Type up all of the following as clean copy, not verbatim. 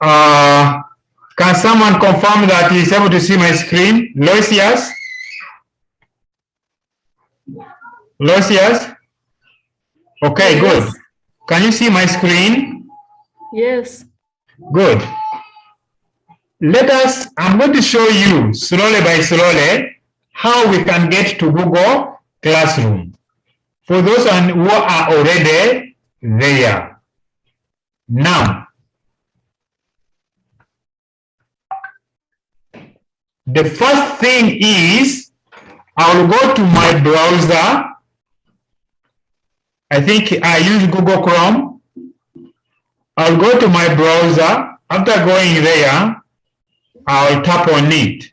Can someone confirm that he is able to see my screen? Lucius? Lucius? Okay, yes. Good. Can you see my screen? Yes. Good. I'm going to show you slowly by slowly how we can get to Google Classroom. For those who are already there. Now, the first thing is I'll go to my browser. I think I use Google Chrome. I'll go to my browser. After going there, I'll tap on it.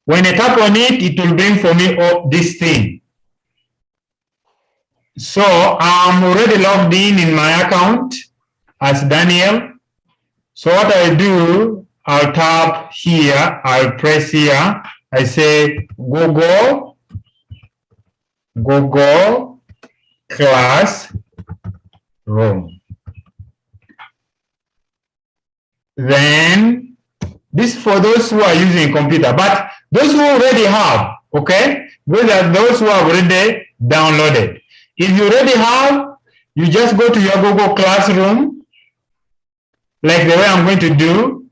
When I tap on it, it will bring for me up this thing. So I'm already logged in my account as Daniel. So what I do, I'll tap here, I'll press here, I say Google Classroom. Then this is for those who are using computer, but those who already have, okay, those are those who have already downloaded. If you already have, you just go to your Google Classroom, like the way I'm going to do.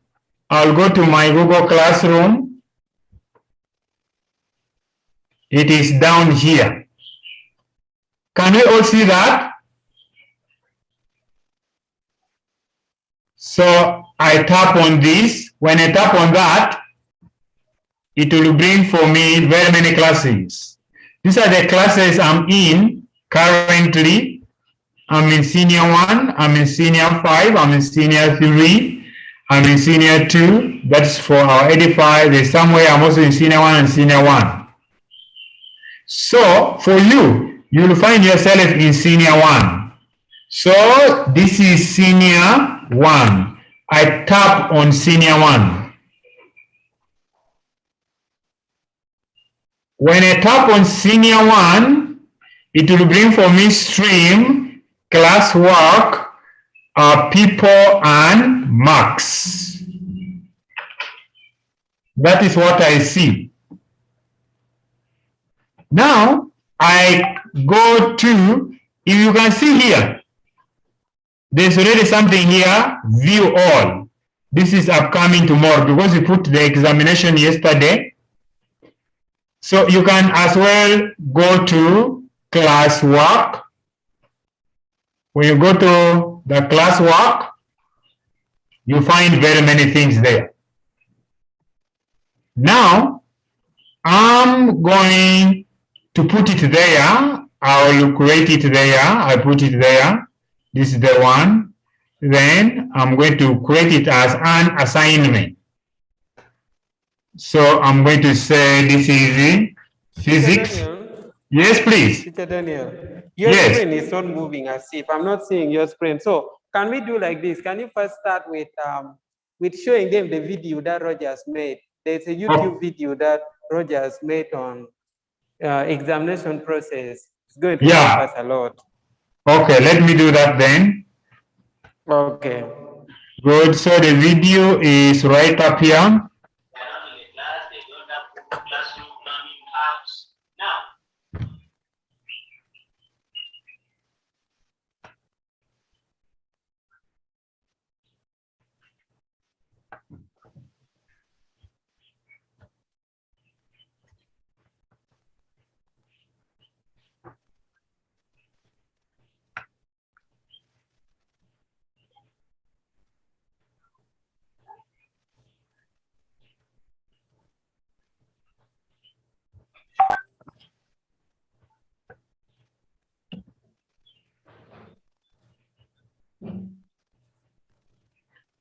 I'll go to my Google Classroom. It is down here. Can we all see that? So I tap on this. When I tap on that, it will bring for me very many classes. These are the classes I'm in currently. I'm in Senior 1, I'm in Senior 5, I'm in Senior 3, I'm in Senior 2. That's for our 85. There's somewhere I'm also in Senior 1 and Senior 1. So for you, you'll find yourself in Senior 1. So this is Senior 1. I tap on Senior 1. When I tap on Senior 1, it will bring for me stream, classwork, people, and marks. That is what I see. Now, I go to, if you can see here, there's already something here, view all. This is upcoming tomorrow because we put the examination yesterday. So you can as well go to classwork. When you go to the classwork, you find very many things there. Now, I'm going to put it there. I will create it there. I put it there. This is the one. Then I'm going to create it as an assignment. So I'm going to say this is physics. Yes, please. Teacher Daniel, your screen is not moving as if I'm not seeing your screen. So can we do like this? Can you first start with showing them the video that Rogers made? There's a YouTube video that Rogers made on examination process. It's going to help us a lot. Okay, let me do that then. Okay. Good. So the video is right up here.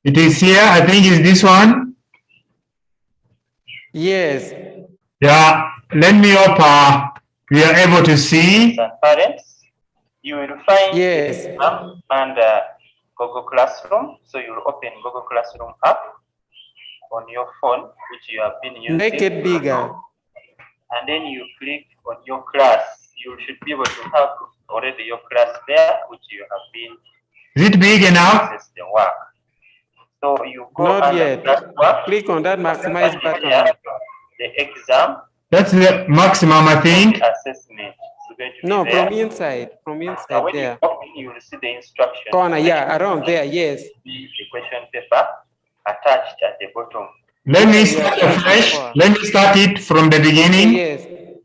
It is here. I think it's this one. Yes. Yeah. Let me up. We are able to see. Parents, you will find yes and Google Classroom. So you will open Google Classroom app on your phone, which you have been using. Make it bigger. And then you click on your class. You should be able to have already your class there, which you have been Is it big enough? Access the work. So you go Not under yet. classwork. Click on that maximize button. The exam. That's the maximum, I think. Assessment. No, from inside. From inside now, when there. You open, you will see the instructions. Corner, yeah, around there, yes. The question paper attached at the bottom. Let me start afresh. Let me start it from the beginning. Okay,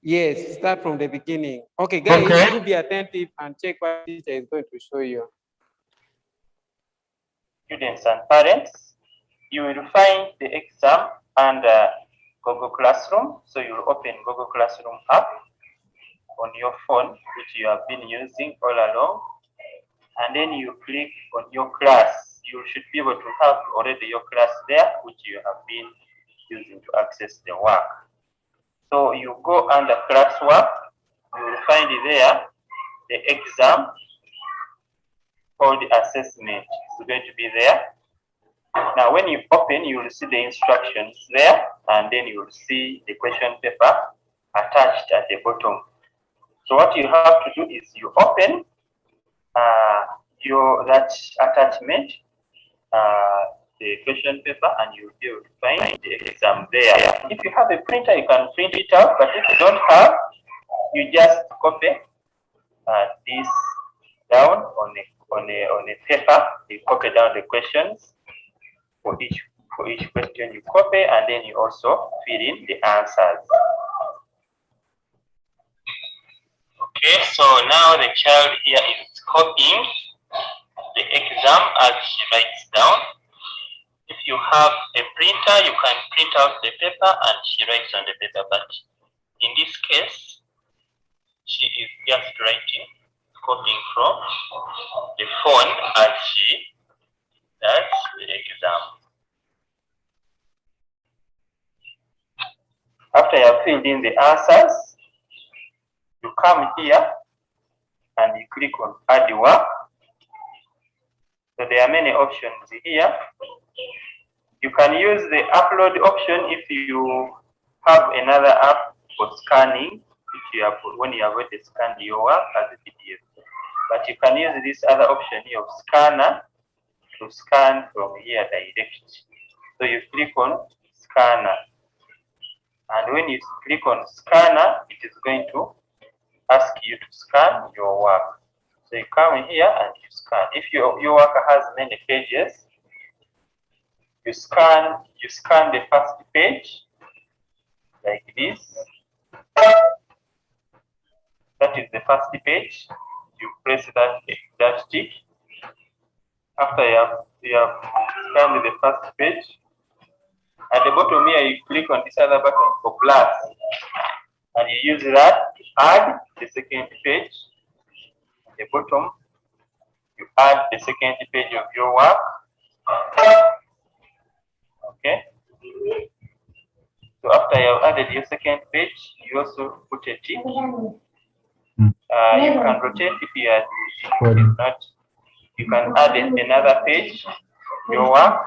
yes, start from the beginning. Okay, guys, do be attentive and check what teacher is going to show you. Students and parents, you will find the exam under Google Classroom. So you will open Google Classroom app on your phone, which you have been using all along. And then you click on your class. You should be able to have already your class there, which you have been using to access the work. So you go under classwork, you will find there the exam or the assessment is going to be there. Now when you open, you will see the instructions there, and then you will see the question paper attached at the bottom. So what you have to do is you open that attachment, the question paper, and you'll be able to find the exam there. If you have a printer, you can print it out, but if you don't have, you just copy this down on a paper. You copy down the questions for each question you copy, and then you also fill in the answers. Okay, so now the child here is copying the exam as she writes down. If you have a printer, you can print out the paper and she writes on the paper, but in this case, she is just writing, copying from the phone as she does the exam. After you have filled in the answers, you come here and you click on add work. So there are many options here. You can use the upload option if you have another app for scanning, which you have when you have already scanned your work as a PDF. But you can use this other option here of scanner to scan from here direct. So you click on scanner. And when you click on scanner, it is going to ask you to scan your work. So you come here and you scan. If your work has many pages, you scan the first page like this. That is the first page. You press that tick. After you have scanned the first page, at the bottom here you click on this other button for plus, and you use that to add the second page. At the bottom, you add the second page of your work. Okay. So after you have added your second page, you also put a tick. You can rotate if not. You can add another page, your work.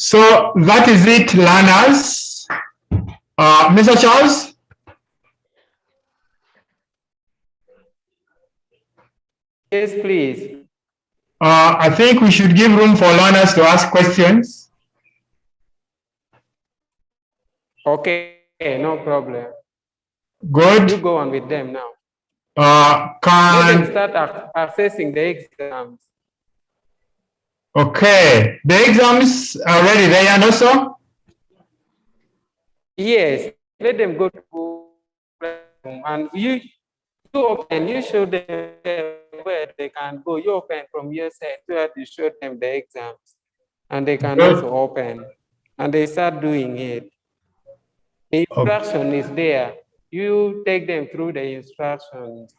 So that is it, learners. Mr. Charles? Yes, please. I think we should give room for learners to ask questions. Okay, no problem. Good. You go on with them now. Can Let them start assessing the exams. Okay, the exams are ready there, and also? Yes, let them go to and you open, you show them where they can go. You open from your side so that you show them the exams, and they can Good. also open, and they start doing it. The instruction is there. You take them through the instructions.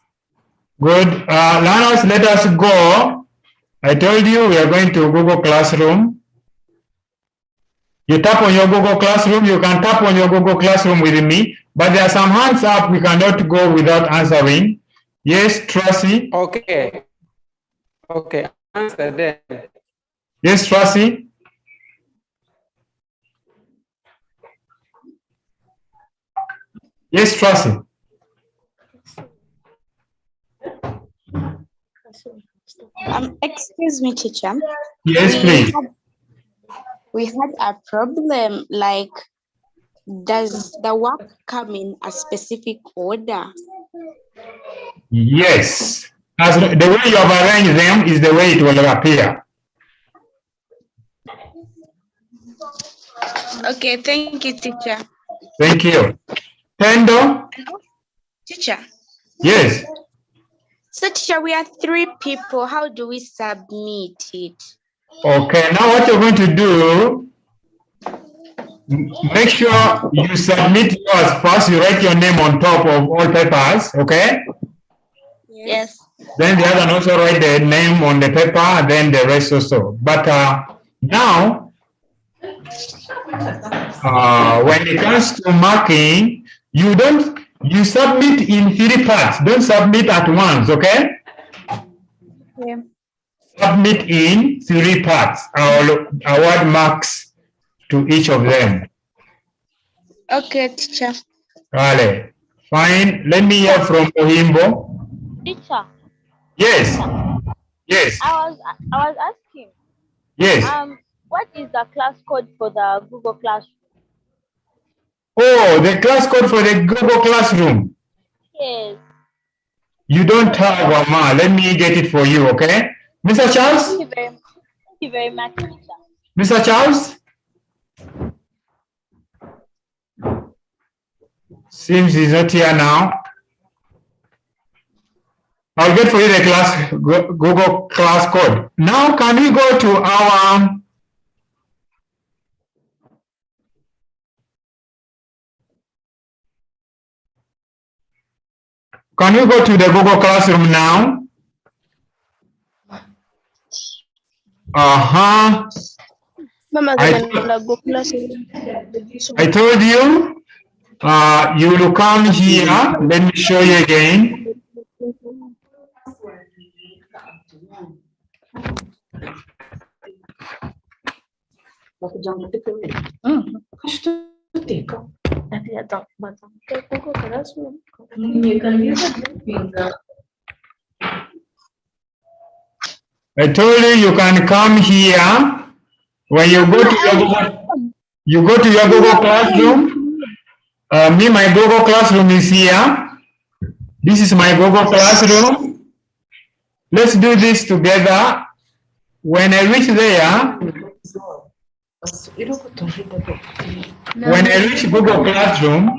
Good. Learners, let us go. I told you we are going to Google Classroom. You tap on your Google Classroom. You can tap on your Google Classroom with me, but there are some hands up. We cannot go without answering. Yes, Tracy? Okay. Okay, answer them. Yes, Tracy? Yes, Tracy? Excuse me, teacher. Yes, please. We had a problem, like, does the work come in a specific order? Yes. As the way you have arranged them is the way it will appear. Okay, thank you, teacher. Thank you. Pendo? Teacher. Yes. So, teacher, we are 3 people. How do we submit it? Okay, now what you're going to do, make sure you submit yours first. You write your name on top of all papers, okay? Yes. Then the other one also write the name on the paper, then the rest also. But now, when it comes to marking, you submit in 3 parts. Don't submit at once, okay? Yeah. Submit in 3 parts. I'll award marks to each of them. Okay, teacher. Vale. Fine. Let me hear from Ohimbo. Teacher. Yes. Yes. I was asking. Yes. What is the class code for the Google Classroom? Oh, the class code for the Google Classroom. Yes. You don't have Mama. Let me get it for you, okay? Mr. Charles? Thank you very much, teacher. Mr. Charles? Seems he's not here now. I'll get for you the class Google class code. Now, can we go to our the Google Classroom now? I told you, you will come here. Let me show you again. I told you you can come here. When you go to your Google Classroom. My Google Classroom is here. This is my Google Classroom. Let's do this together. When I reach there, when I reach Google Classroom,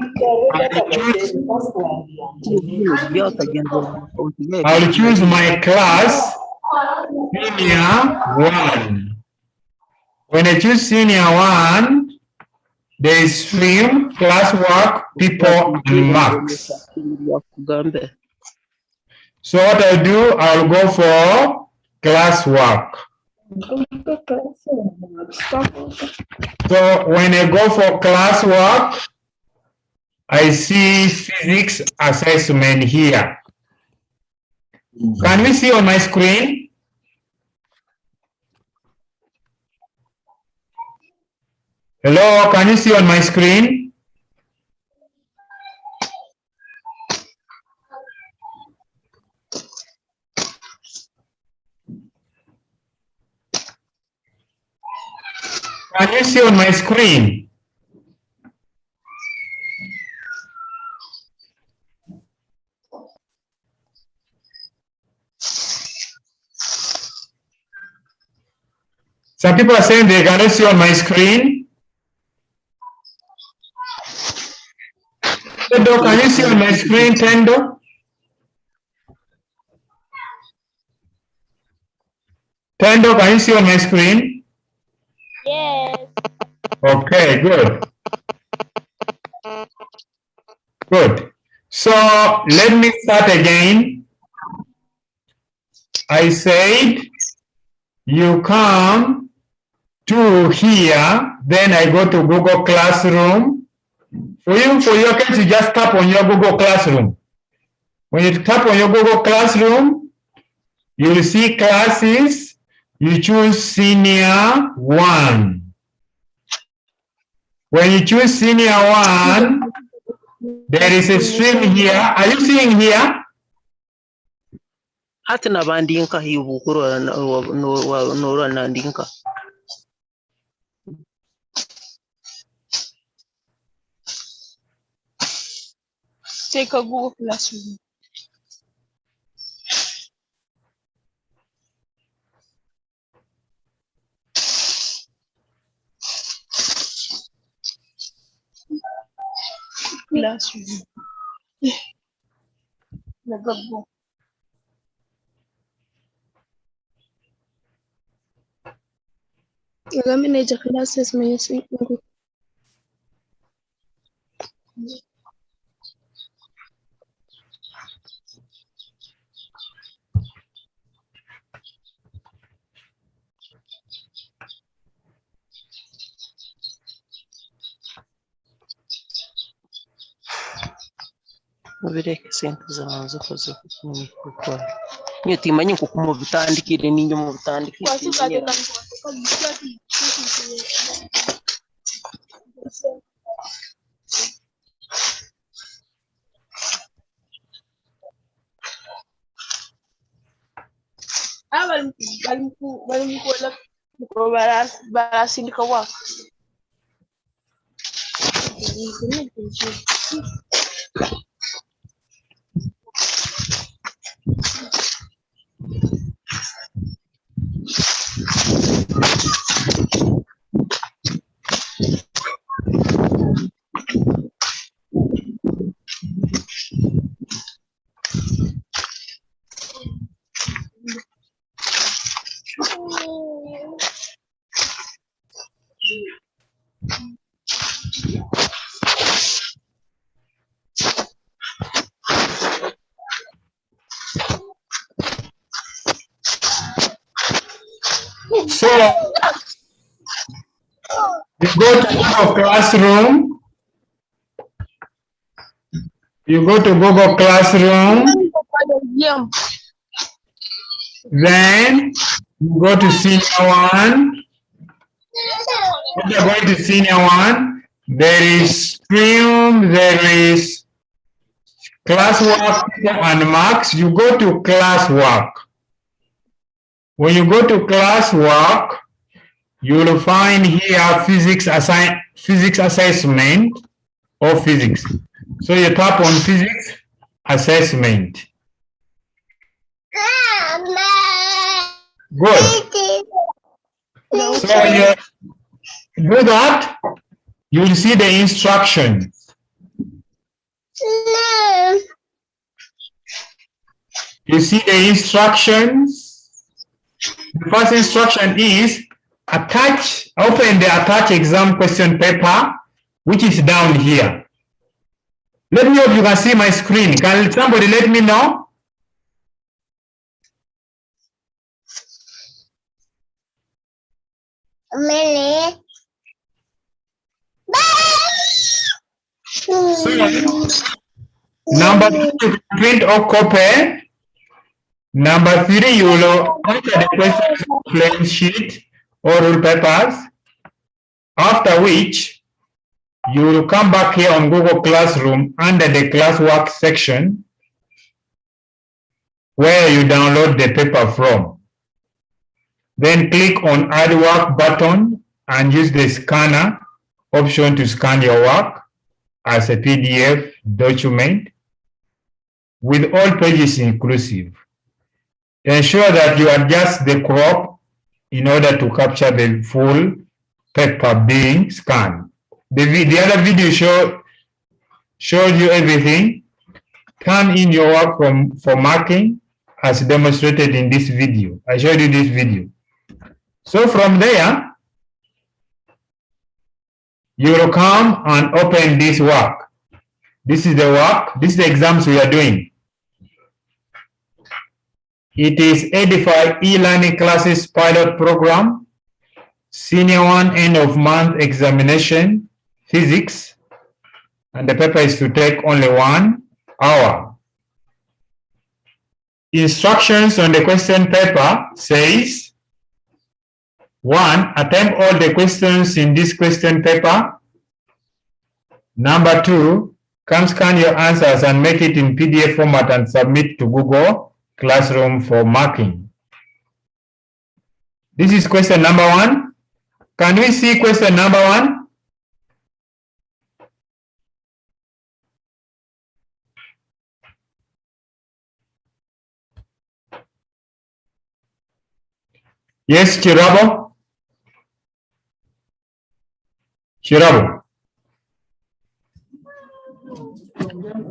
I'll choose my class, Senior 1. When I choose Senior 1, there is stream, classwork, people, and marks. So what I'll do, I'll go for classwork. So when I go for classwork, I see physics assessment here. Can we see on my screen? Hello, can you see on my screen? Can you see on my screen? Some people are saying they cannot see on my screen. Tendo, can you see on my screen, Tendo? Tendo, can you see on my screen? Yes. Okay, good. Good. So let me start again. I said you come to here, then I go to Google Classroom. For your case, you just tap on your Google Classroom. When you tap on your Google Classroom, you will see classes. You choose Senior 1. When you choose Senior 1, there is a stream here. Are you seeing here? Hata na bandinka hiyo kuro no nandinka. Take a Google Classroom. Classroom. Nagabo. Kami na classes may say. Mubireke sente zanze koze kumukora. Niyo timanyi kukumu bitandikire ninyo mu bitandikire. Barasindika wako. So you go to Google Classroom. You go to Google Classroom. Then you go to Senior 1. When you're going to Senior 1, there is stream, there is classwork and marks. You go to classwork. When you go to classwork, you will find here physics assessment or physics. So you tap on physics assessment. Good. So when you do that, you will see the instructions. You see the instructions. The first instruction is open the attach exam question paper, which is down here. Let me know if you can see my screen. Can somebody let me know? So, number 2, you print or copy. Number 3, you will answer the questions on plain sheet or rule papers. After which, you will come back here on Google Classroom under the classwork section where you download the paper from. Then click on Add Work button and use the scanner option to scan your work as a PDF document with all pages inclusive. Ensure that you adjust the crop in order to capture the full paper being scanned. The other video showed you everything. Turn in your work for marking as demonstrated in this video. I showed you this video. So from there, you will come and open this work. This is the work. This is the exams we are doing. It is Edify e-learning classes pilot program, senior 1 end of month examination, physics, and the paper is to take only 1 hour. Instructions on the question paper says, 1. Attempt all the questions in this question paper. Number 2, come scan your answers and make it in PDF format and submit to Google Classroom for marking. This is question number 1. Can we see question number 1? Yes, Chirabo? Chirabo?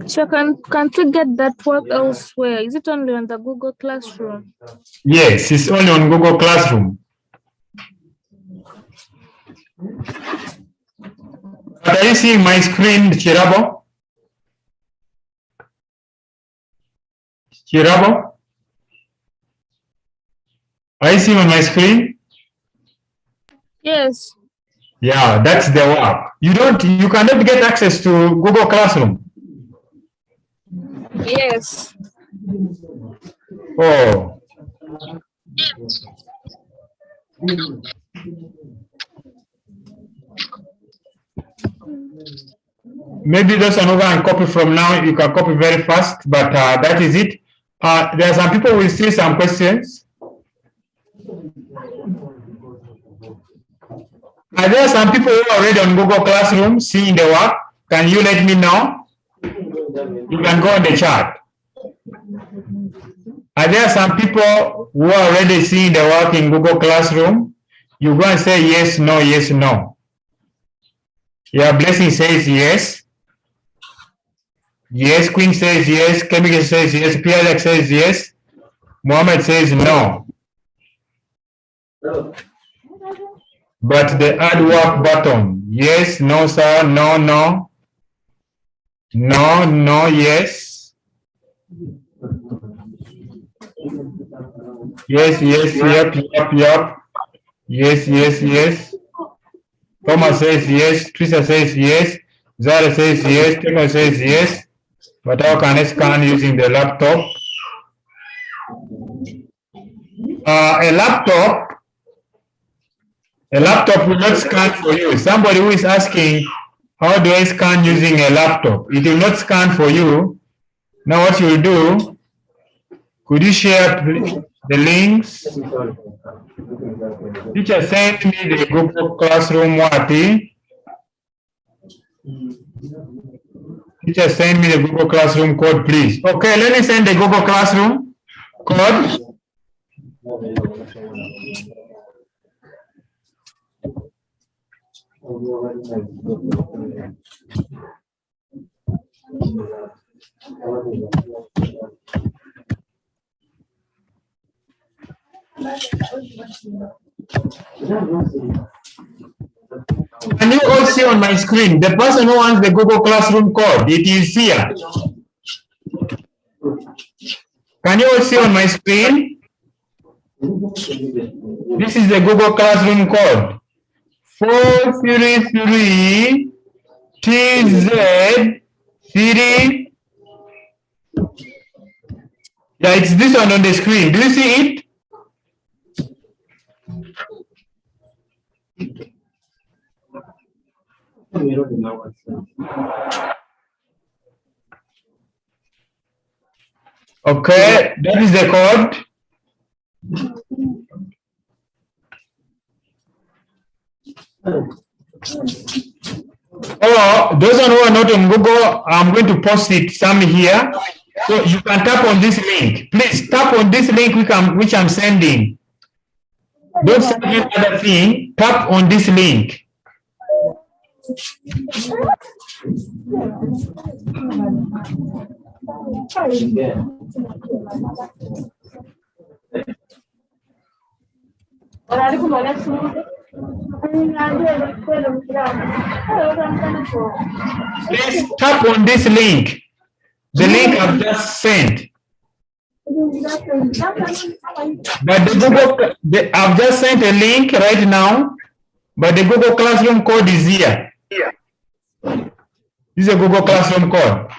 So can't we get that work elsewhere? Is it only on the Google Classroom? Yes, it's only on Google Classroom. But are you seeing my screen, Chirabo? Chirabo? Are you seeing on my screen? Yes. Yeah, that's the work. You cannot get access to Google Classroom. Yes. Oh. Maybe those are not going to copy from now. You can copy very fast, but that is it. There are some people who will see some questions. Are there some people who are already on Google Classroom seeing the work? Can you let me know? You can go on the chat. Are there some people who are already seeing the work in Google Classroom? You go and say yes, no, yes, no. Yeah, Blessing says yes. Yes, Queen says yes. Kemike says yes. Pierre says yes. Mohammed says no. But the add work button, yes, no, sir, no, no. No, no, yes. Yes, yes, yep, yep, yep. Yes, yes, yes. Thomas says yes. Teresa says yes. Zara says yes. Timo says yes. But how can I scan using the laptop? A laptop will not scan for you. Somebody who is asking, how do I scan using a laptop? It will not scan for you. Now what you will do, could you share the links? Teacher sent me the Google Classroom Wati. Teacher send me the Google Classroom code, please. Okay, let me send the Google Classroom code. Can you all see on my screen? The person who wants the Google Classroom code, it is here. Can you all see on my screen? This is the Google Classroom code. 433 TZ3. Yeah, it's this one on the screen. Do you see it? Okay, that is the code. Oh, those who are not on Google, I'm going to post it some here. So you can tap on this link. Please tap on this link which I'm sending. Don't send any other thing. Tap on this link. Please tap on this link. The link I've just sent. But I've just sent a link right now, but the Google Classroom code is here. This is a Google Classroom code.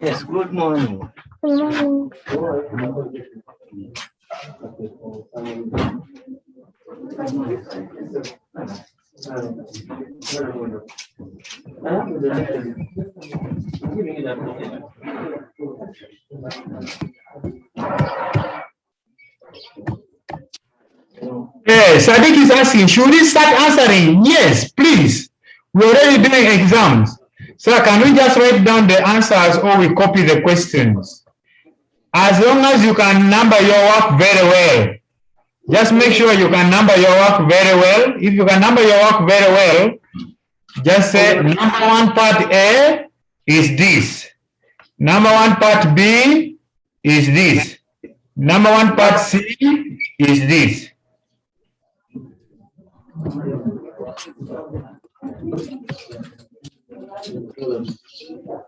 Yes, good morning. Good morning. Yes, Sadiq is asking, should we start answering? Yes, please. We're already doing exams. So can we just write down the answers or we copy the questions? As long as you can number your work very well. Just make sure you can number your work very well. If you can number your work very well, just say number 1 part A is this. Number 1 part B is this. Number 1 part C is this.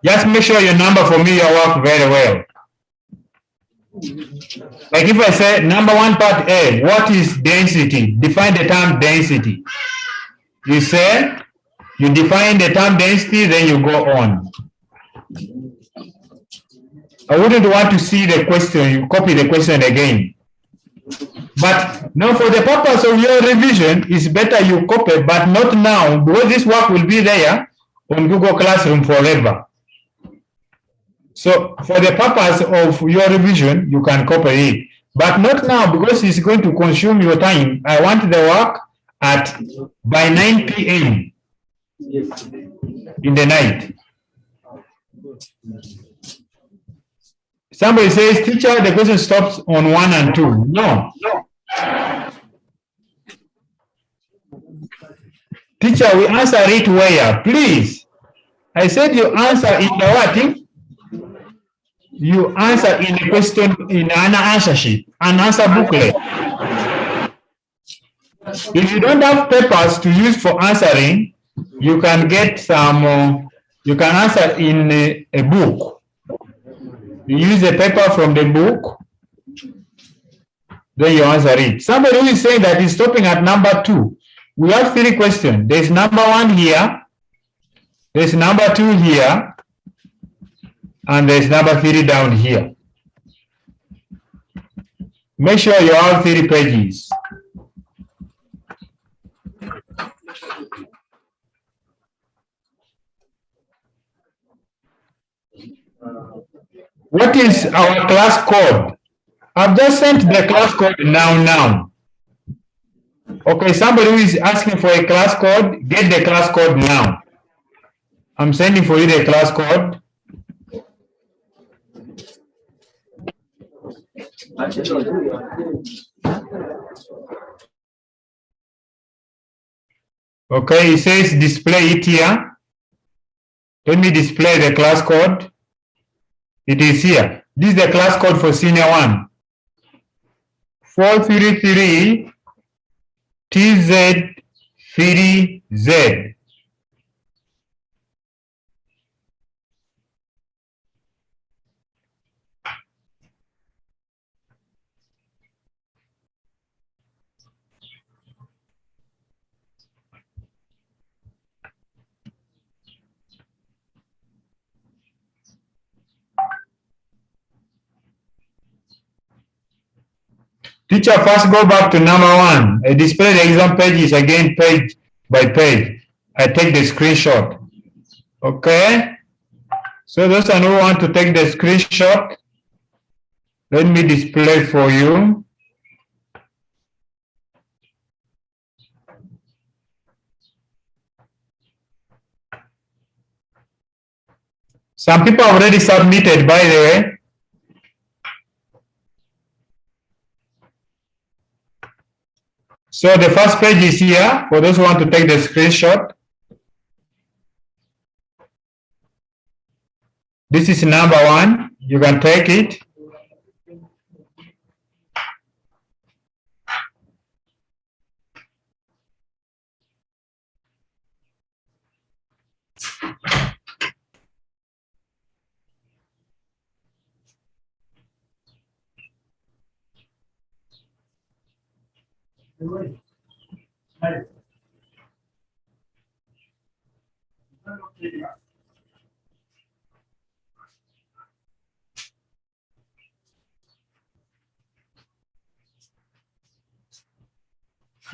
Just make sure you number for me your work very well. Like if I say number 1 part A, what is density? Define the term density. You say, you define the term density, then you go on. I wouldn't want to see the question, you copy the question again. But now for the purpose of your revision, it's better you copy, but not now, because this work will be there on Google Classroom forever. So for the purpose of your revision, you can copy it, but not now because it's going to consume your time. I want the work by 9 p.m. in the night. Somebody says, teacher, the question stops on 1 and 2. No. Teacher, we answer it where? Please. I said you answer in the what? You answer in a question in an answer sheet, an answer booklet. If you don't have papers to use for answering, you can get some, you can answer in a book. You use a paper from the book, then you answer it. Somebody who is saying that is stopping at number 2. We have 3 questions. There's number 1 here, There's number 2 here, and there's number 3 down here. Make sure you have 3 pages. What is our class code? I've just sent the class code now. Okay, somebody who is asking for a class code, get the class code now. I'm sending for you the class code. Okay, it says display it here. Let me display the class code. It is here. This is the class code for senior 1. 433 TZ3Z. Teacher, first go back to number 1. I display the exam pages again, page by page. I take the screenshot. Okay? So those who want to take the screenshot, let me display for you. Some people have already submitted, by the way. So the first page is here for those who want to take the screenshot. This is number 1. You can take it.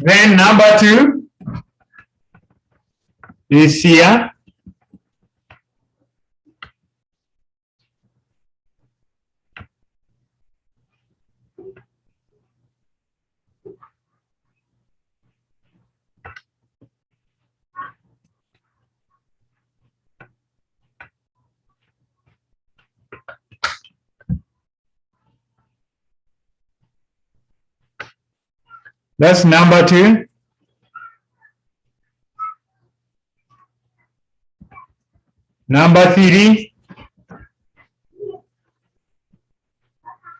Then number 2 is here. That's number 2. Number 3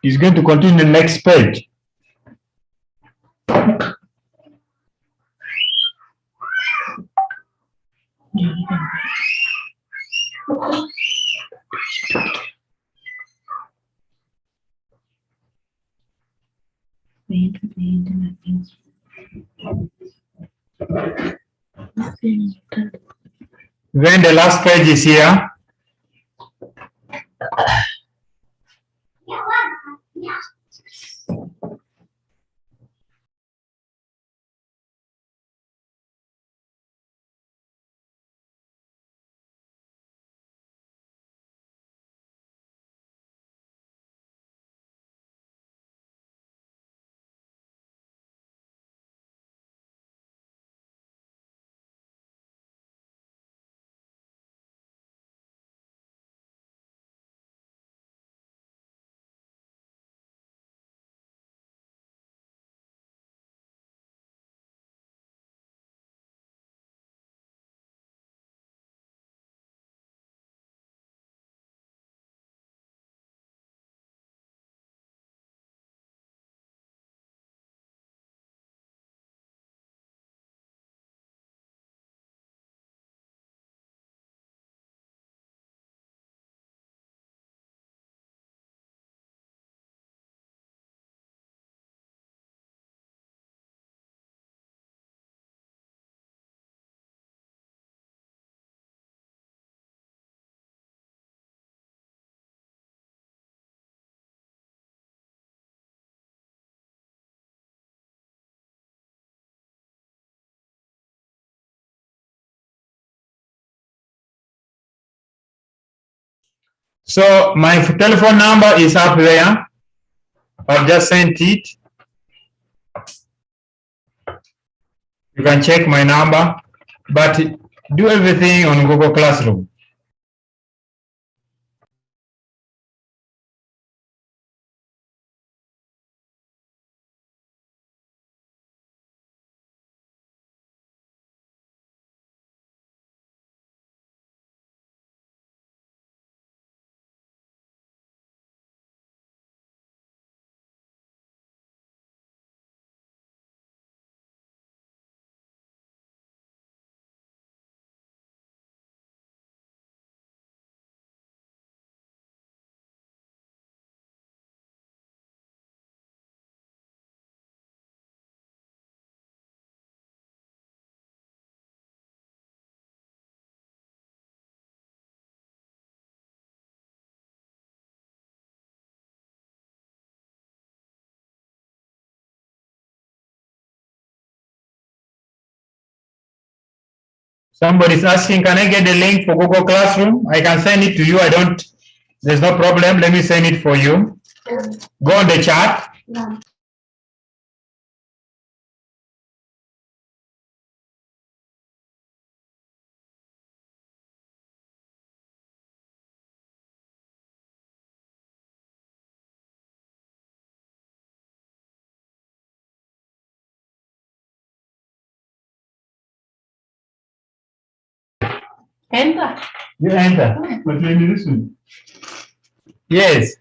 is going to continue the next page. Then the last page is here. So my telephone number is up there. I've just sent it. You can check my number, but do everything on Google Classroom. Somebody's asking, can I get the link for Google Classroom? I can send it to you. There's no problem. Let me send it for you. Go on the chat. Enter. You enter. But let me listen. Yes.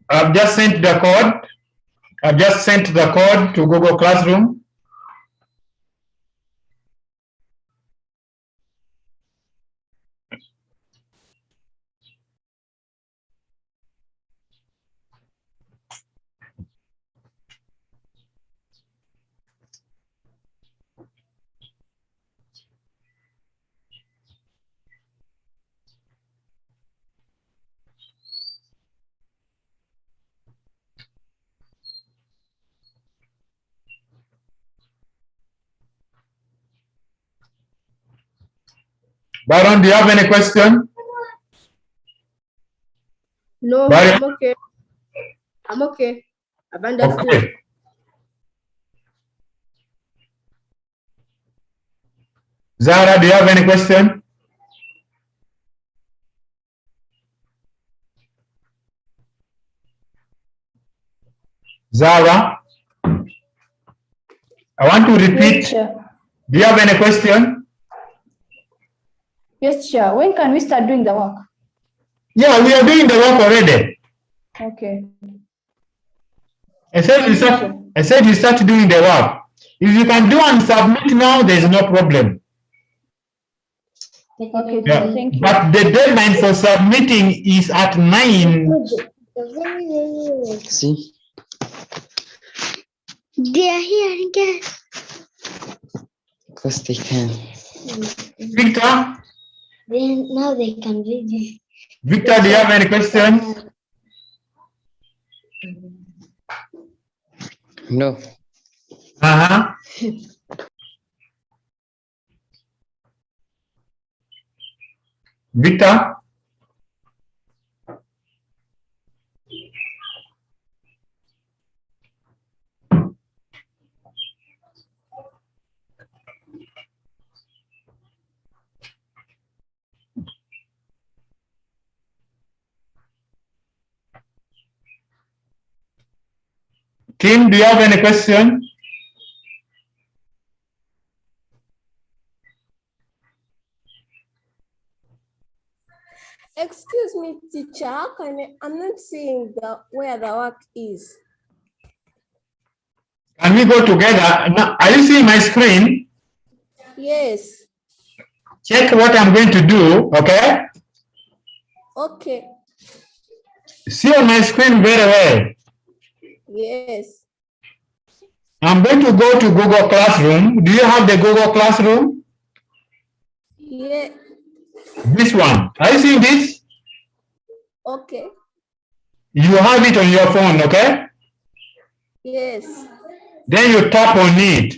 I've just sent the code. I've just sent the code to Google Classroom. Baron, do you have any question? No, Baron? I'm okay. I'm okay. I've understood. Okay. Zara, do you have any question? Zara, I want to repeat. Yes, sir. Do you have any question? Yes, sir. When can we start doing the work? Yeah, we are doing the work already. Okay. I said you start doing the work. If you can do and submit now, there is no problem. Okay, Yeah. thank you. But the deadline for submitting is at 9. See? They are here again. Because they can. Victor? Now they can read it. Victor, do you have any question? No. Victor? Kim, do you have any question? Excuse me, teacher. How can I'm not seeing where the work is. Can we go together? Now, are you seeing my screen? Yes. Check what I'm going to do, okay? Okay. See on my screen very well. Yes. I'm going to go to Google Classroom. Do you have the Google Classroom? Yeah. This one. Are you seeing this? Okay. You have it on your phone, okay? Yes. Then you tap on it.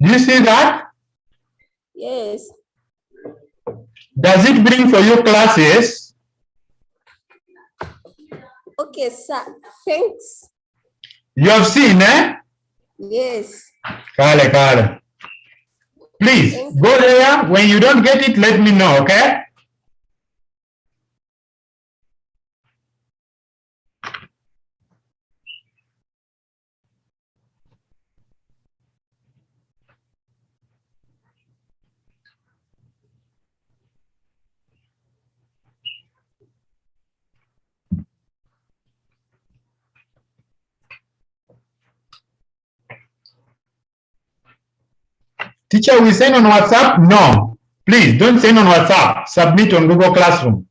Do you see that? Yes. Does it bring for you classes? Okay, sir. Thanks. You have seen, eh? Yes. Kale. Please, go there. When you don't get it, let me know, okay? Teacher, we send on WhatsApp? No. Please, don't send on WhatsApp. Submit on Google Classroom.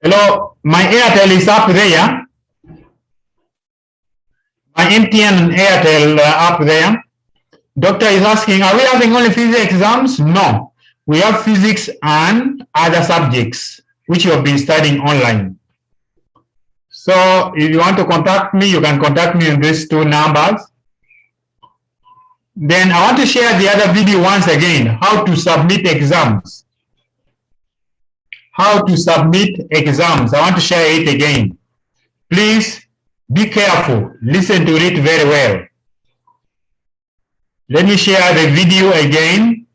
Hello, my Airtel is up there. My MTN and Airtel up there. Doctor is asking, are we having only physics exams? No. We have physics and other subjects, which you have been studying online. So if you want to contact me, you can contact me on these two numbers. Then I want to share the other video once again, how to submit exams. How to submit exams. I want to share it again. Please be careful. Listen to it very well. Let me share the video again.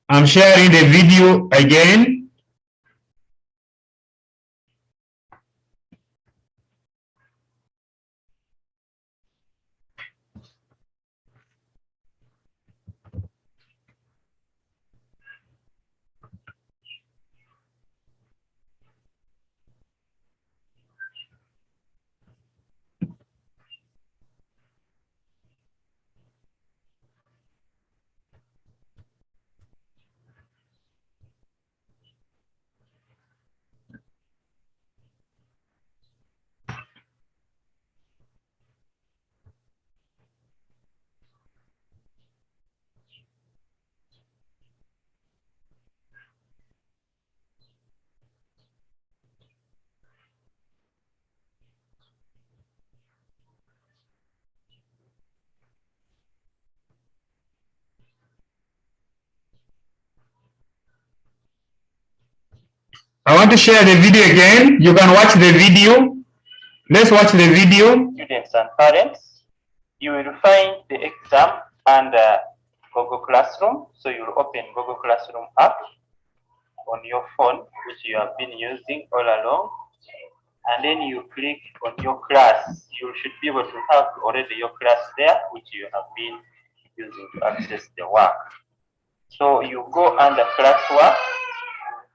I'm sharing the video again. I want to share the video again. You can watch the video. Let's watch the video. Students and parents, you will find the exam under Google Classroom. So you will open Google Classroom app on your phone, which you have been using all along. And then you click on your class. You should be able to have already your class there, which you have been using to access the work. So you go under classwork,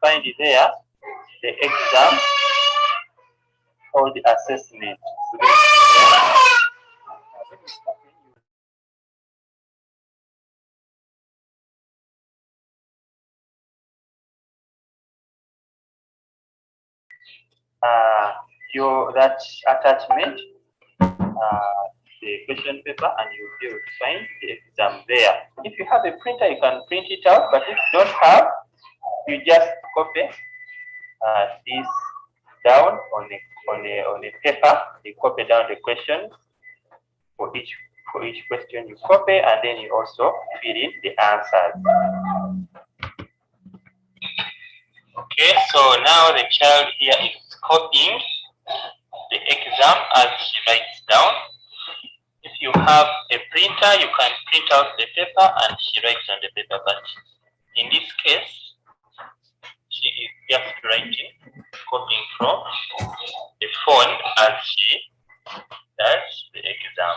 find it there, the exam or the assessment. That attachment, the question paper, and you'll be able to find the exam there. If you have a printer, you can print it out, but if you don't have, you just copy this down on a paper. You copy down the question for each question you copy, and then you also fill in the answers. Okay, so now the child here is copying the exam as she writes down. If you have a printer, you can print out the paper and she writes on the paper, but in this case, she is just writing, copying from the phone as she does the exam.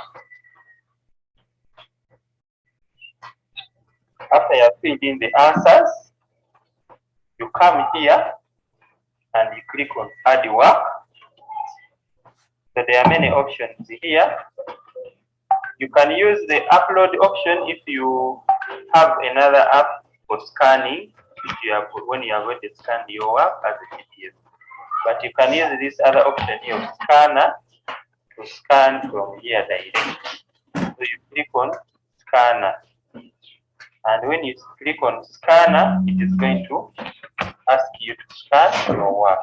After you have filled in the answers, you come here and you click on Add Work. So there are many options here. You can use the upload option if you have another app for scanning, if you have, when you are going to scan your work as a PDF. But you can use this other option here, scanner, to scan from here directly. So you click on scanner. And when you click on scanner, it is going to ask you to scan your work.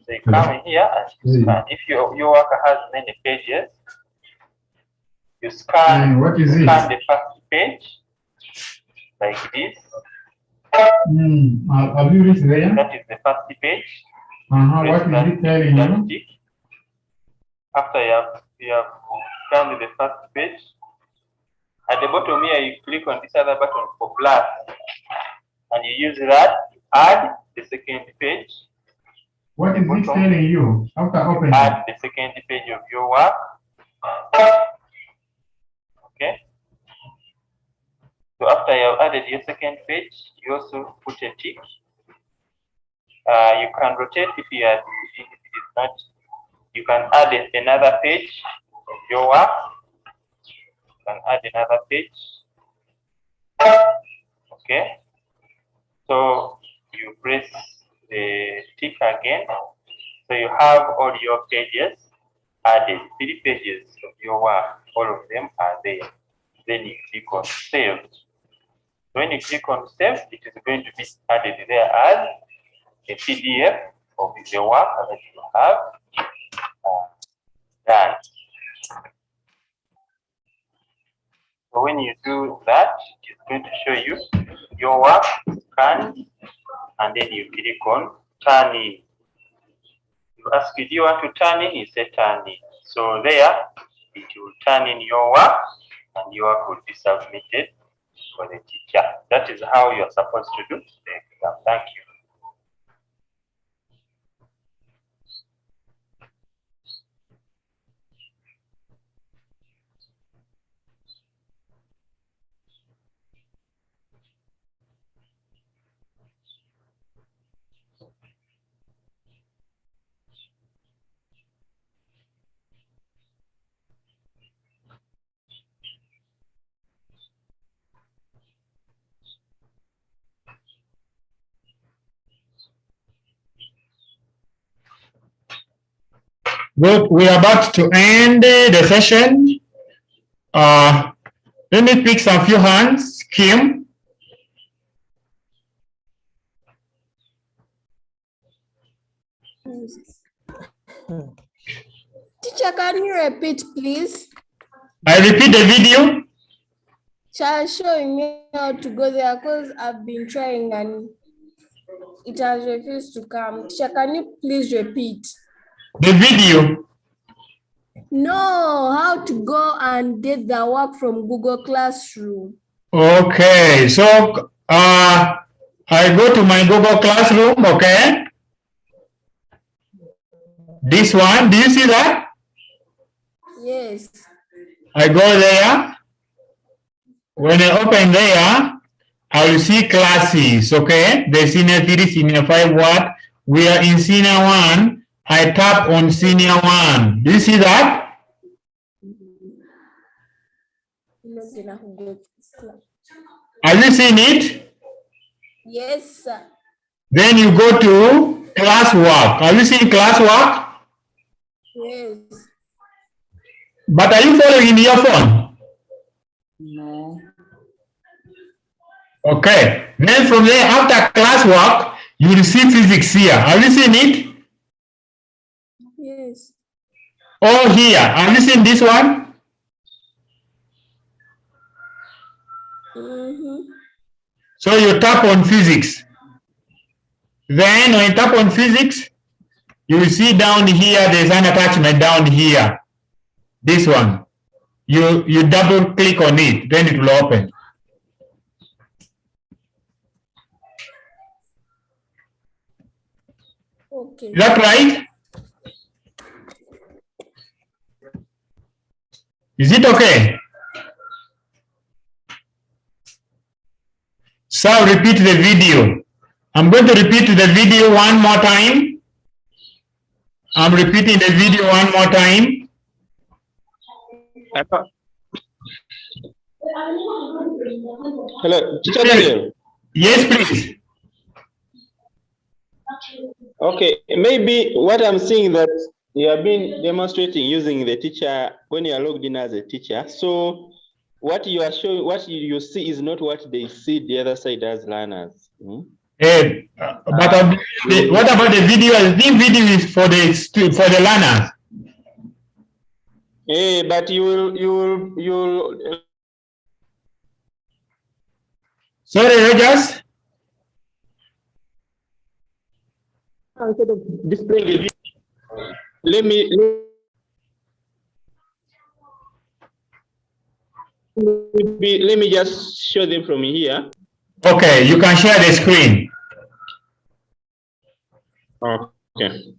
So you come here and you scan. If your work has many pages, you scan, scan the first page like this. Have you reached there? That is the first page. What is it telling you? After you have scanned the first page, at the bottom here you click on this other button for plus, and you use that to add the second page. What is it telling you after opening? Add the second page of your work. Okay. So after you have added your second page, you also put a tick. You can rotate if it is not. You can add another page of your work. You can add another page. Okay. So you press the tick again. So you have all your pages added. 3 pages of your work. All of them are there. Then you click on save. When you click on save, it is going to be added there as a PDF of the work that you have done. So when you do that, it's going to show you your work scanned, and then you click on turn in. You ask, do you want to turn in? You say turn in. So there, it will turn in your work, and your work will be submitted for the teacher. That is how you are supposed to do the exam. Thank you. Good. We are about to end the session. Let me pick some few hands. Kim. Teacher, can you repeat, please? I repeat the video. Showing me how to go there because I've been trying and It has refused to come. Teacher, can you please repeat? The video. No, how to go and get the work from Google Classroom. Okay, so I go to my Google Classroom, okay? This one, do you see that? Yes. I go there. When I open there, I will see classes, okay? The senior 3, senior 5, what? We are in senior 1. I tap on senior 1. Do you see that? Have you seen it? Yes, sir. Then you go to classwork. Have you seen classwork? Yes. But are you following your phone? No. Okay. Then from there, after classwork, you will see physics here. Have you seen it? Yes. Or here. Have you seen this one? So you tap on physics. Then when you tap on physics, you will see down here, there's an attachment down here. This one. You double click on it, then it will open. Okay. Is that right? Is it okay? So repeat the video. I'm going to repeat the video one more time. I'm repeating the video one more time. Hello, Teacher Daniel. Yes, please. Okay, maybe what I'm seeing that you have been demonstrating using the teacher when you are logged in as a teacher. So what you are showing, what you see is not what they see the other side as learners. But what about the video? The video is for the learners. But you'll. Sorry, Rogers. Instead of displaying the video, let me just show them from here. Okay, you can share the screen. Okay.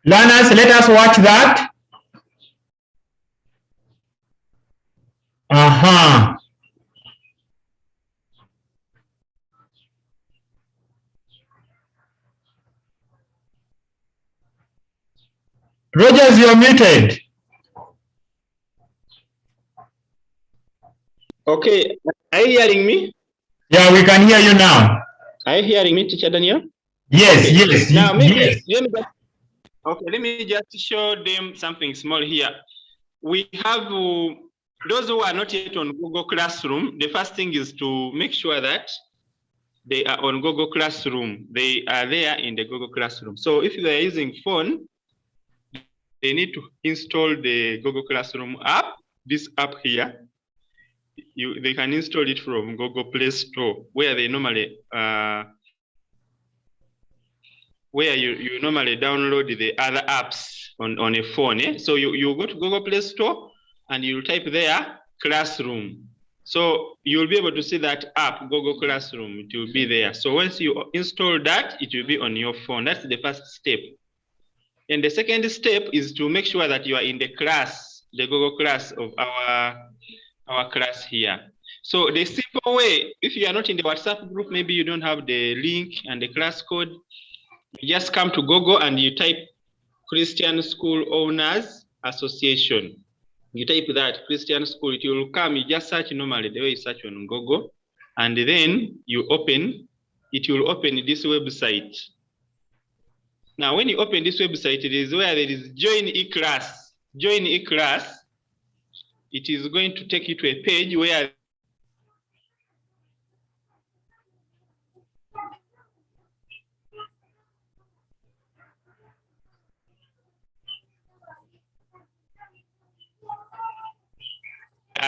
Learners, let us watch that. Rogers, you're muted. Okay, are you hearing me? Yeah, we can hear you now. Are you hearing me, Teacher Daniel? Yes, okay. Yes. Now maybe Yes. let me just show them something small here. We have those who are not yet on Google Classroom. The first thing is to make sure that they are on Google Classroom. They are there in the Google Classroom. So if they are using phone, they need to install the Google Classroom app. This app here, they can install it from Google Play Store, where they normally where you normally download the other apps on a phone. So you go to Google Play Store and you type there Classroom. So you'll be able to see that app, Google Classroom. It will be there. So once you install that, it will be on your phone. That's the first step. And the second step is to make sure that you are in the class, the Google class of our class here. So the simple way, if you are not in the WhatsApp group, maybe you don't have the link and the class code, you just come to Google and you type Christian School Owners Association. You type that, Christian School, it will come, you just search normally the way you search on Google, and then you open, it will open this website. Now, when you open this website, it is where there is Join eClass. Join eClass. It is going to take you to a page where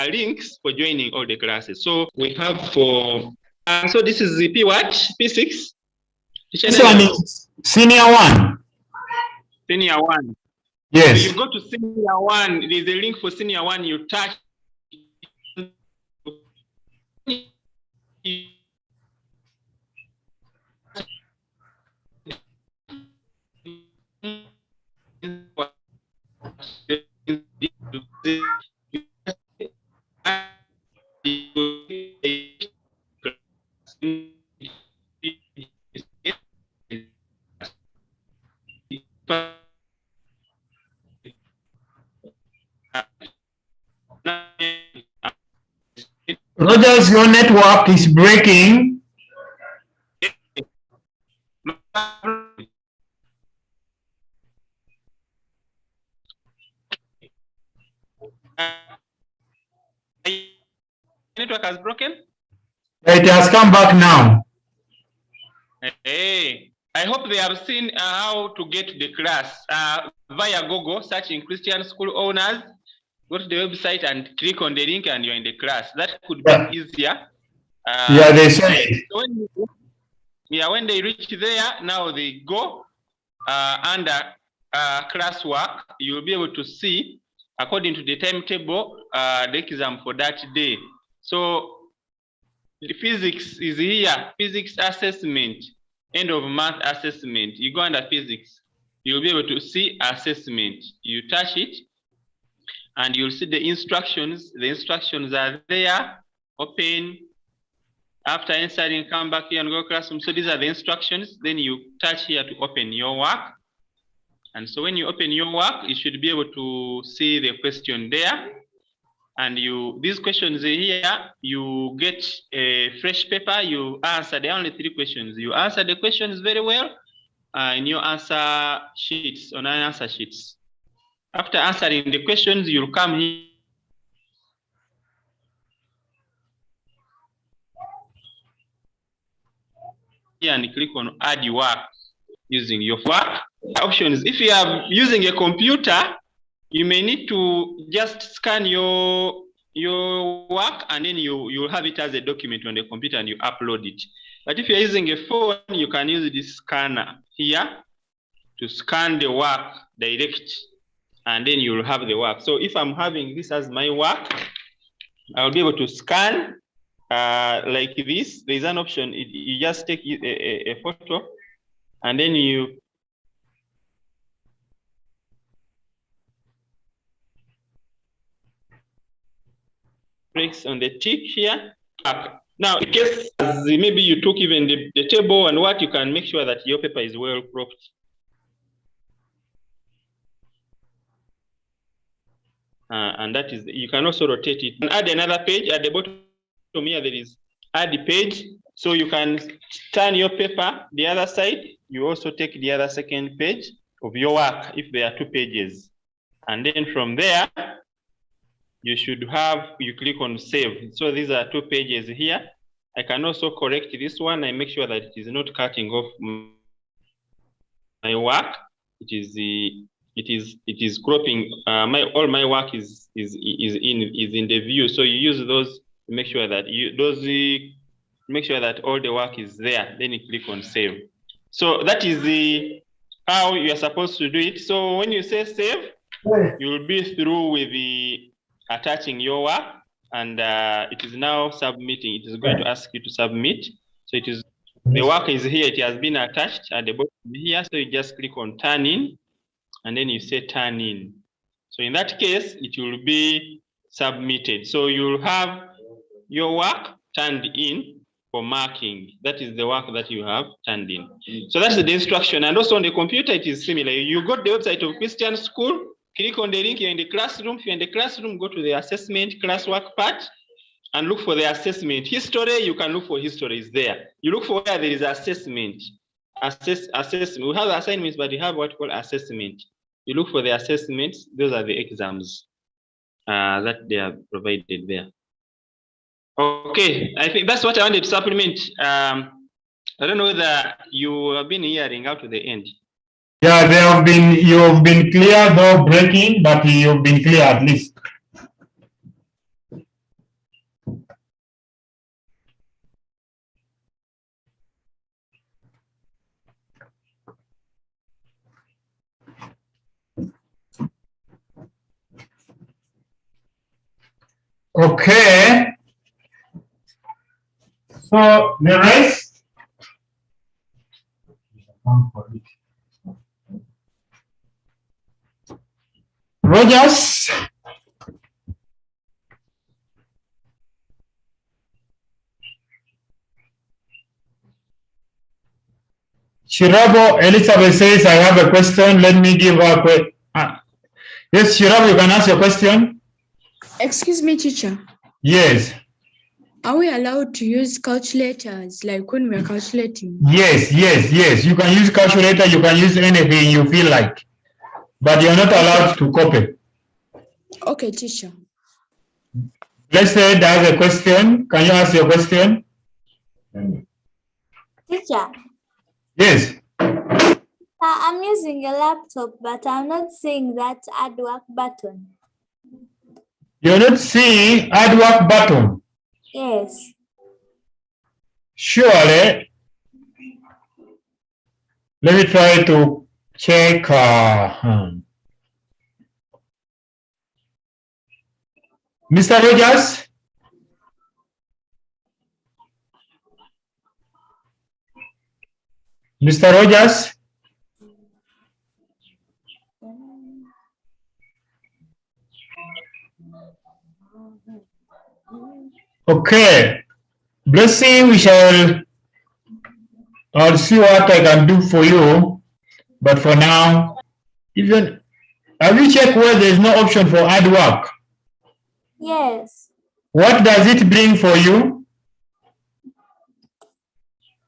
links for joining all the classes. So we have for, so this is the P what? P6? This one is senior 1. Senior 1. Yes. So you go to senior 1, there's a link for senior 1, you touch. Rogers, your network is breaking. Network has broken? It has come back now. Hey, I hope they have seen how to get to the class via Google, searching Christian school owners. Go to the website and click on the link and you're in the class. That could be easier. Yeah, they say. So when they reach there, now they go under classwork. You'll be able to see, according to the timetable, the exam for that day. So the physics is here, physics assessment, end of month assessment. You go under physics, you'll be able to see assessment. You touch it, and you'll see the instructions. The instructions are there, open. After answering, come back here and go classroom. So these are the instructions. Then you touch here to open your work. And so when you open your work, you should be able to see the question there. And these questions here, you get a fresh paper, you answer. There are only 3 questions. You answer the questions very well in your answer sheets, on answer sheets. After answering the questions, you'll come here and click on add work using your work options. If you are using a computer, you may need to just scan your work, and then you'll have it as a document on the computer and you upload it. But if you're using a phone, you can use this scanner here to scan the work direct, and then you'll have the work. So if I'm having this as my work, I'll be able to scan like this. There's an option. You just take a photo, and then you press on the tick here. Now, in case maybe you took even the table and what, you can make sure that your paper is well cropped. And that is, you can also rotate it and add another page. At the bottom here, there is add the page. So you can turn your paper the other side. You also take the other second page of your work if there are 2 pages. And then from there, you should have, you click on save. So these are 2 pages here. I can also correct this one. I make sure that it is not cutting off my work. It is cropping. All my work is in the view. So you use those to make sure that make sure that all the work is there. Then you click on save. So that is how you are supposed to do it. So when you say save, you'll be through with the attaching your work, and it is now submitting. It is going to ask you to submit. So it is, the work is here. It has been attached at the bottom here. So you just click on turn in, and then you say turn in. So in that case, it will be submitted. So you'll have your work turned in for marking. That is the work that you have turned in. So that's the instruction. And also on the computer, it is similar. You go to the website of Christian School, click on the link. You're in the classroom. If you're in the classroom, go to the assessment classwork part and look for the assessment. History, you can look for history is there. You look for where there is assessment. Assessment. We have assignments, but you have what we call assessment. You look for the assessments. Those are the exams that they are provided there. Okay, I think that's what I wanted to supplement. I don't know whether you have been hearing out to the end. Yeah, you've been clear, though breaking, but you've been clear at least. Okay. So the rest. Rogers. Shirabo Elizabeth says, I have a question. Let me give her a question. Yes, Shirabo, you can ask your question. Excuse me, teacher. Yes. Are we allowed to use calculators like when we're calculating? Yes, yes, yes. You can use calculator, you can use anything you feel like. But you're not allowed to copy. Okay, teacher. Let's say there's a question. Can you ask your question? Teacher, Yes. I'm using a laptop, but I'm not seeing that add work button. You're not seeing add work button. Yes. Surely. Let me try to check. Mr. Rogers? Mr. Rogers? Okay. Blessing, I'll see what I can do for you. But for now, have you checked where there's no option for add work? Yes. What does it bring for you?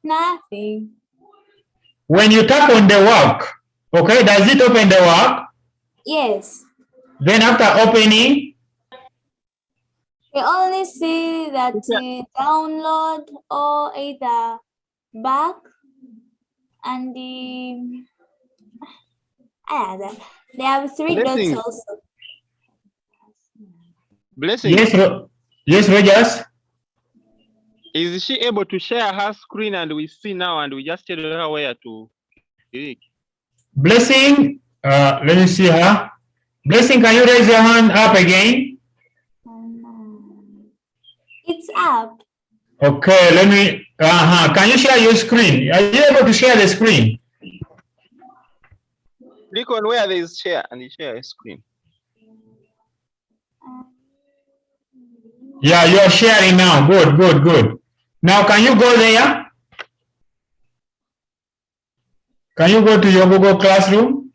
Nothing. When you tap on the work, okay, does it open the work? Yes. Then after opening, We only see that download or either back and they have three Blessing. dots also. Blessing. Yes, Rogers. Is she able to share her screen and we see now and we just tell her where to click? Blessing, let me see her. Blessing, can you raise your hand up again? It's up. Okay, let me, can you share your screen? Are you able to share the screen? Click on where there is share and you share a screen. Yeah, you are sharing now. Good, good, good. Now, can you go there? Can you go to your Google Classroom?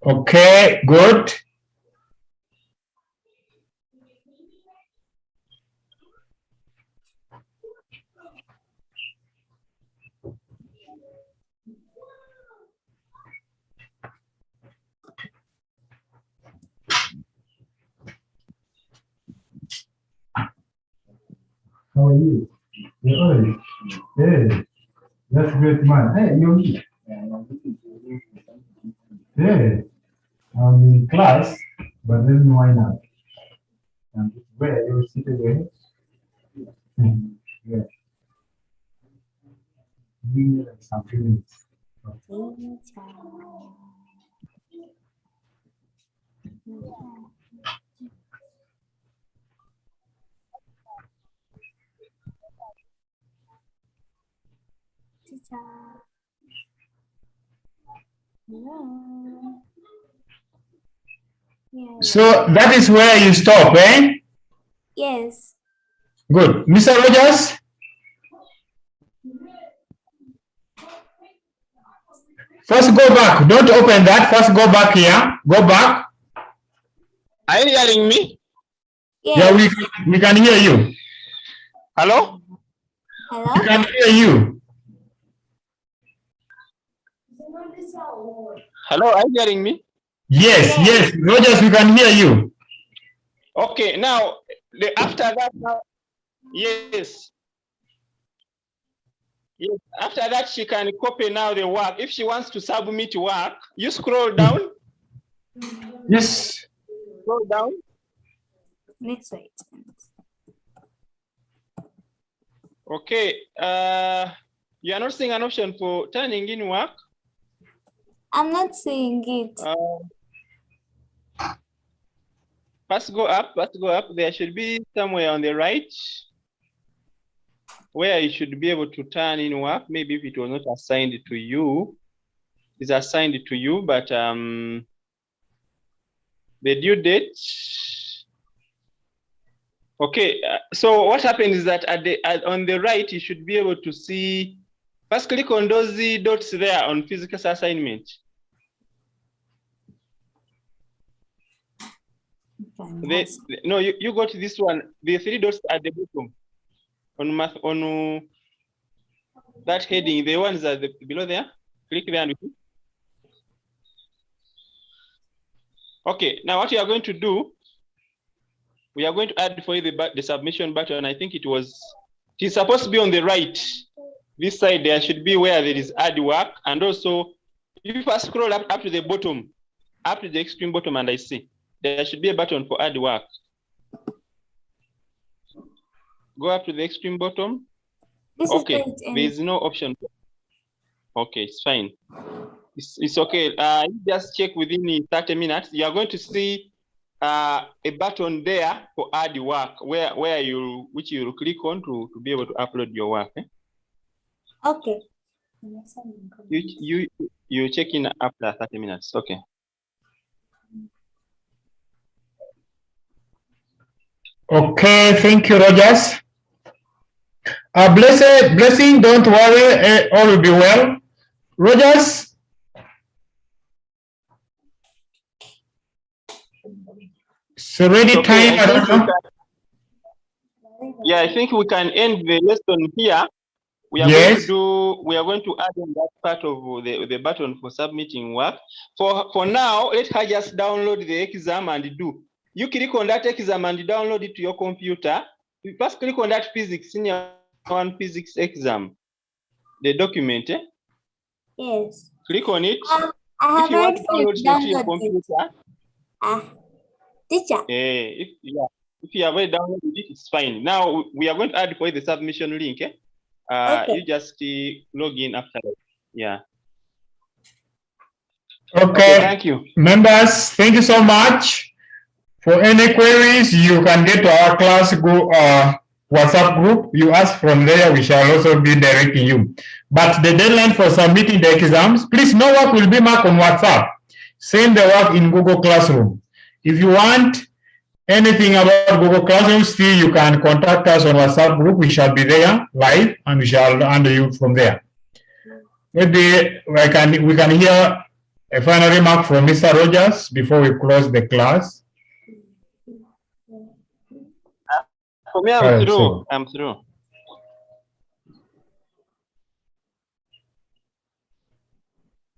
Okay, good. How are you? You're early. Hey, that's great, man. Hey, you're here. Hey, I'm in class, but let me wind up. And where you're sitting there? Yeah. Give me like some few minutes. So that is where you stop, eh? Yes. Good. Mr. Rogers? First go back. Don't open that. First go back here. Go back. Are you hearing me? Yes. Yeah, we can hear you. Hello? Hello? We can hear you. Hello, are you hearing me? Yes, yes. Rogers, we can hear you. Okay, now, after that, yes. Yes, after that, she can copy now the work. If she wants to submit work, you scroll down. Yes. Scroll down. Next wait. Okay, you are not seeing an option for turning in work? I'm not seeing it. First go up, There should be somewhere on the right where you should be able to turn in work. Maybe if it was not assigned to you, it's assigned to you, but the due date. Okay, so what happens is that on the right, you should be able to see, first click on those dots there on physics assignment. No, you got this one, the 3 dots at the bottom on math, on that heading, the ones at the below there. Click there and okay, now what you are going to do, we are going to add for you the submission button. I think it is supposed to be on the right. This side there should be where there is add work, and also you first scroll up to the bottom, up to the extreme bottom, and I see there should be a button for add work. Go up to the extreme bottom. Okay, there is no option. Okay, it's fine. It's okay. You just check within 30 minutes. You are going to see a button there for add work, which you will click on to be able to upload your work. Okay. You check in after 30 minutes. Okay. Okay, thank you, Rogers. Blessing, don't worry, all will be well. Rogers? It's already okay, time, I don't know. Yeah, I think we can end the lesson here. We are going to add in that part of the button for submitting work. For now, let her just download the exam and do. You click on that exam and download it to your computer. You first click on that physics, senior 1 physics exam, the document. Yes. Click on it. I if you want to download it it to your computer. Teacher. If you have already downloaded it, it's fine. Now we are going to add for the submission link. Okay. You just log in after that. Yeah. Okay, thank you. Members, thank you so much. For any queries, you can get to our class WhatsApp group. You ask from there, we shall also be directing you. But the deadline for submitting the exams, please, no work will be marked on WhatsApp. Send the work in Google Classroom. If you want anything about Google Classroom, still you can contact us on WhatsApp group. We shall be there live and we shall handle you from there. Maybe we can hear a final remark from Mr. Rogers before we close the class. For me, I'm through.